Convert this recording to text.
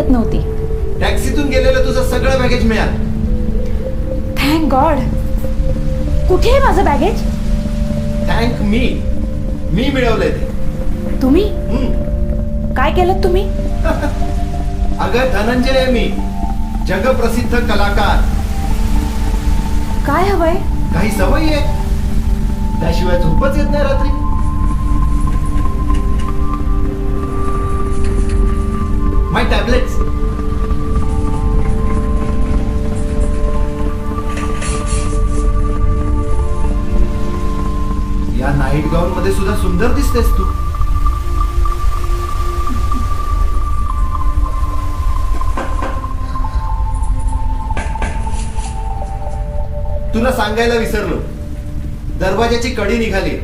येत नव्हती. टॅक्सीतून गेलेलं तुझं सगळं बॅगेज मिळालं. Thank God. कुठे आहे माझं बॅगेज? थँक मी मिळवलंय ते. तुम्ही हम्म. काय केलं तुम्ही? अगं धनंजय आहे मी, जगप्रसिद्ध कलाकार. काय हवंय? काही सवयी आहे, त्याशिवाय झोपच येत नाही रात्री. माय टॅबलेट्स. या नाईट गाऊन मध्ये सुद्धा सुंदर दिसतेस तू. तुला सांगायला विसरलो, दरवाजाची कडी निघाली.